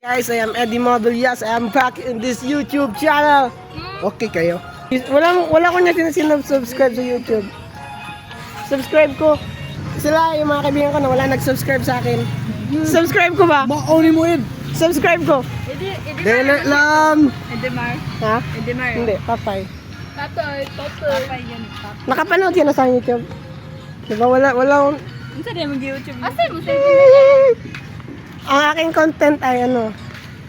Guys, I am Eddie Mobile. Yes, I am back in this YouTube channel. Okay kayo? Wala ko niya sinusubscribe sa YouTube. Subscribe ko. Sila, yung mga kaibigan ko na wala nag-subscribe sa akin. Subscribe ko ba? Mauni mo yun. Subscribe ko. Dele lang. Edemar. Ha? Edemar. Hindi, Papay. Papay yan. Nakapanood yan na sa YouTube. Diba wala akong... Ano sa mag-YouTube? Asa mo sa Ang aking content ay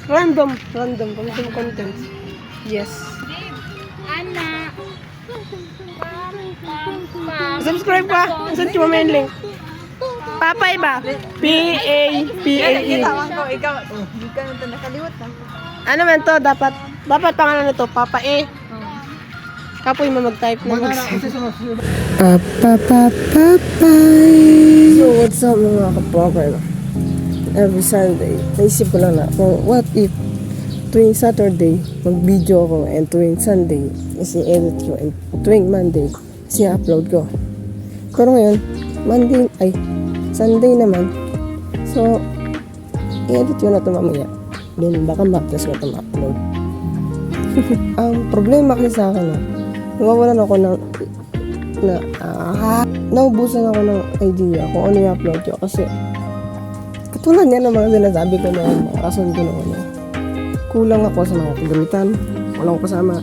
random content. Yes. Ana. Subscribe ka. Saan mo main link? Papay ba? P-A-P-A-E. Tawag ko, ikaw. Hindi ka nito nakaliwat na. Ano man to? Dapat pangalan nito, Papa E. Kapoy mo mag-type na So, what's up mga kapapay? Every Sunday, naisip ko lang na kung what if tuwing Saturday, mag-video ako and tuwing Sunday, isi-edit ko and tuwing Monday, isi-upload ko. Pero ngayon, Sunday naman. So, i-edit ko na ito mamaya. Then, baka Martes ko ito ma-upload. Ang problema kasi sa akin, nawawalan ako naubusan ako ng idea kung ano yung upload ko kasi katulad yan ng mga sinasabi ko na mga rason ko na kulang ako sa mga kagamitan, walang kasama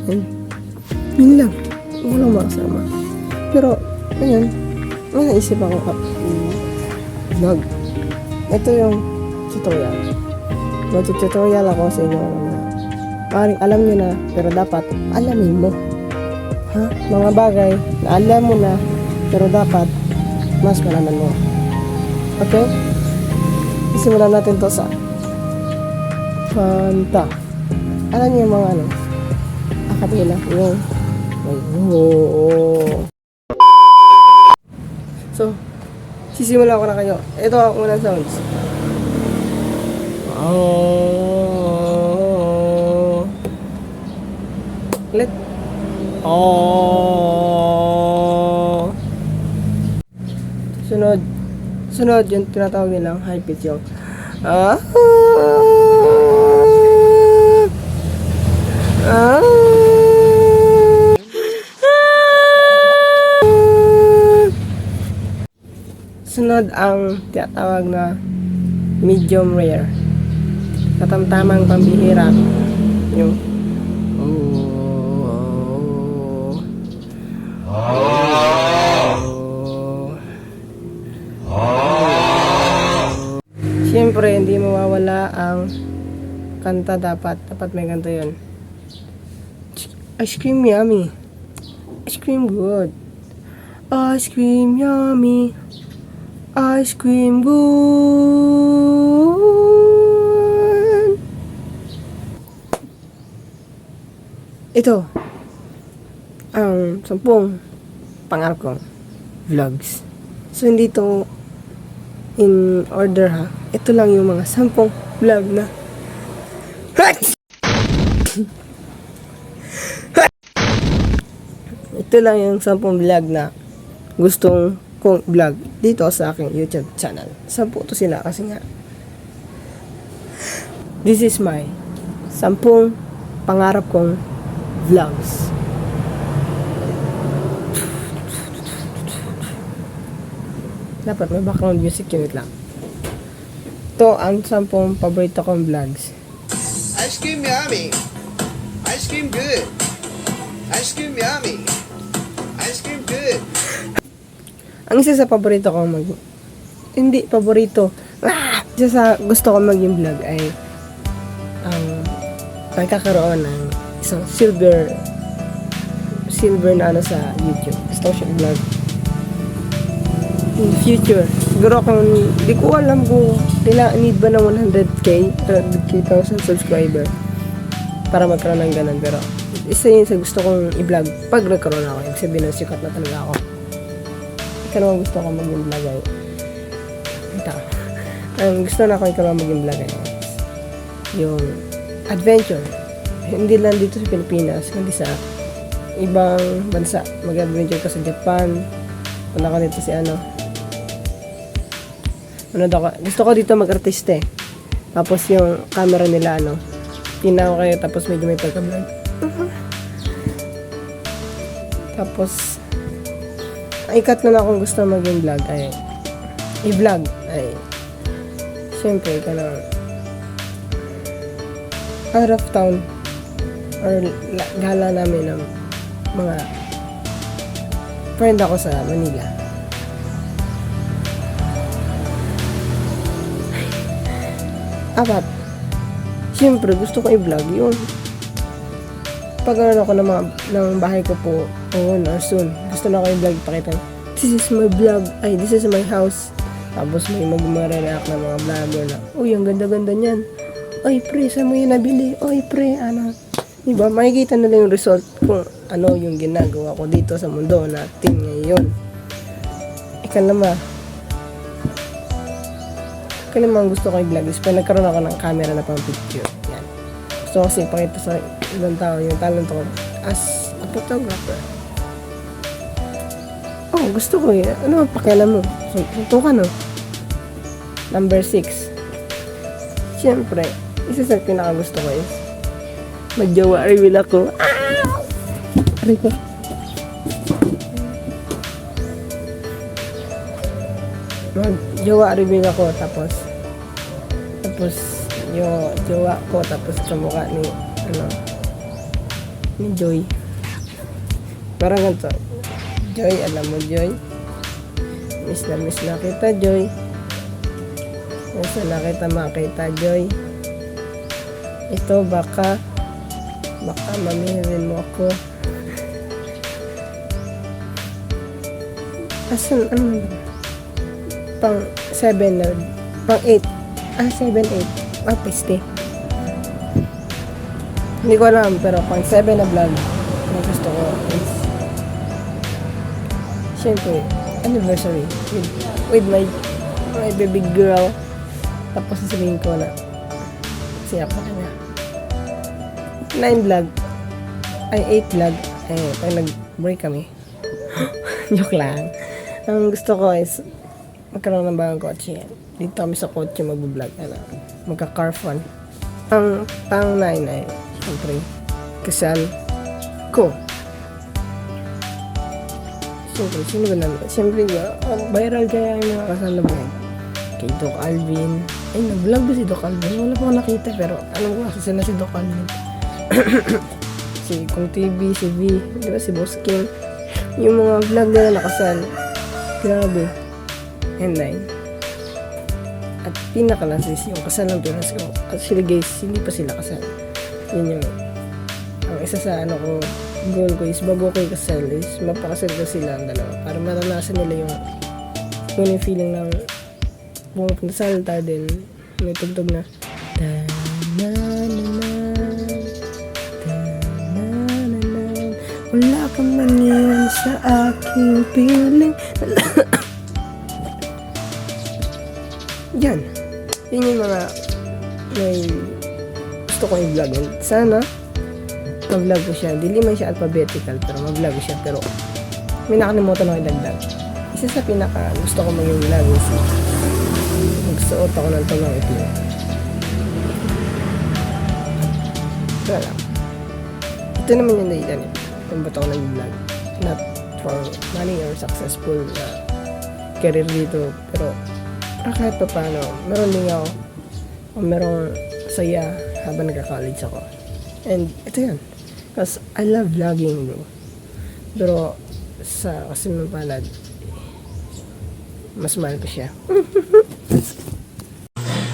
yun lang, walang makasama. Pero ngayon naisip ako vlog. Ito yung tutorial, mag-tutorial ako sa inyo na maaaring alam nyo na pero dapat alamin mo mga bagay na alam mo na pero dapat mas malaman mo. Okay? Simulan natin to sa kanta. Alam niyo yung mga akapela yung So, sisimula ko na kayo. Ito ang unang sounds. Ulit. Sunod yung tinatawag nilang high pitch yung sunod ang tinatawag na medium rare, katamtamang pambihira yung siyempre, hindi mawawala ang kanta dapat may kanta yun. Ice cream yummy. Ice cream good. Ice cream yummy. Ice cream good. Ito ang 10 pangarap kong vlogs. So, hindi to in order ha. Ito lang yung mga 10 vlog na ito lang yung 10 vlog na gustong kong vlog dito sa aking YouTube channel. 10 to sila kasi nga this is my 10 pangarap kong vlogs. Dapat may background music yun lang. Ito ang 10 paborito kong vlogs. Ice cream yummy. Ice cream good. Ice cream yummy. Ice cream good. Ang isa sa paborito kong hindi paborito. Isa sa gusto kong maging vlog ay ang pagkakaroon ng isang silver na sa YouTube. Gusto ko siya vlog. In future, siguro kung di ko alam kung need ba ng 100k 100,000 subscriber para magkaroon ng ganun, pero isa yun sa gusto kong i-vlog pag nagkaroon ako, ibig sabihin na sikat na talaga ako. Ikaw naman gusto kong maging vlog ay ang gusto na ako ikaw naman maging vlog ay yung adventure, hindi lang dito sa Pilipinas kundi sa ibang bansa. Mag-adventure ka sa Japan, punta ka dito si gusto ko dito mag-artiste. Tapos yung camera nila, tinaw kayo, tapos medyo may pagka-vlog. Tapos, ay cut na kung gusto maging vlog, i-vlog, syempre, out of town, or gala namin ng mga friend ako sa Manila. Apat, siyempre gusto ko i-vlog yung pag-aral ako ng bahay ko po noon or soon. Gusto na ko i-vlog, pakita, this is my vlog, this is my house. Tapos may mag-react na mga vlogger na, uy, ang ganda-ganda niyan. Oy, pre, saan mo yun nabili? Oy, pre, diba? Makikita nila yung result kung ano yung ginagawa ko dito sa mundo natin ngayon. Ikalama gusto ko i-vlog is pag nagkaroon ako ng camera na pang picture. Yan. Gusto ko kasi ipakita sa ibang tao yung talent ko as a photographer. Oh, gusto ko eh. Ano pakialam mo? Suntukan, Number 6. Siyempre, isa sa pinakagusto ko is mag-jowa reveal ako. Aray ko. Mag-jowa reveal ako, tapos yung jowa ko, tapos kamukha ni Joy. Parang ganito. Joy, alam mo, Joy? Miss na kita, Joy. Miss na kita makita, Joy. Ito, baka mamihirin mo ako. Asan, pang 7 na, pang 8. 7, 8. Piste. Hindi ko alam, pero pang 7 na vlog na gusto ko is, syempre, anniversary with my baby girl. Tapos sasabihin ko na, siya pa kanya. 9 vlog, 8 vlog, pag nag-break kami. Joke lang. Ang gusto ko is, magkaroon ng bagong kotse. Dito kami sa kotse mag-vlog. Magka-car fun. Ang pang 9 ay, siyempre, kasal ko. Siyempre, sino ba naman? Siyempre, viral kaya yung mga kasal na vlog. Kay Doc Alvin. Ay, nag-vlog ba si Doc Alvin? Wala pa ako nakita, pero alam ko kasi na si Doc Alvin. Si Kung TV, si V, di ba, si Boss King. Yung mga vlog nila nakasal. Grabe. And 9. At pinakalasis yung kasal ng Pinas ko. Actually guys, hindi pa sila kasal. Yun yung ang isa sa ko, goal ko is bago ko kasal is mapakasal ko sila ang dalawa. Para maranasan nila yung feeling ng pumupunta sa altar din. May tugtog na wala kang manyan sa aking piling. Yan. Yun yung mga may gusto ko i-vlog. Sana mag-vlog ko siya. Hindi man siya alphabetical, pero mag-vlog ko siya. Pero may nakalimutan ako idagdag. Isa sa pinaka gusto ko maging vlog is magsuot ako ng tulang itim. Ito lang. Ito naman yung dahilan eh. Kung ba't ako nag-vlog. Not for money or successful na career dito. Pero kahit pa paano, meron din ako o merong saya habang nagka-college ako. And ito yan. Because I love vlogging, bro. Pero sa kasimang palad, mas mahal pa siya.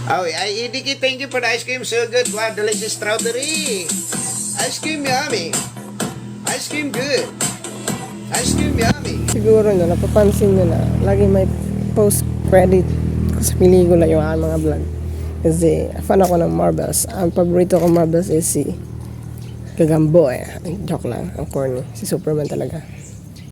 Oh, Idiki, thank you for the ice cream. So good. Wow, delicious strawberry. Ice cream yummy. Ice cream good. Ice cream yummy. Siguro napapansin nyo na lagi may post-credit sa pelikula yung mga vlog. Kasi fan ako ng Marvels. Ang paborito ko Marvels is si Gagambo. Joke lang. Ang corny. Si Superman talaga.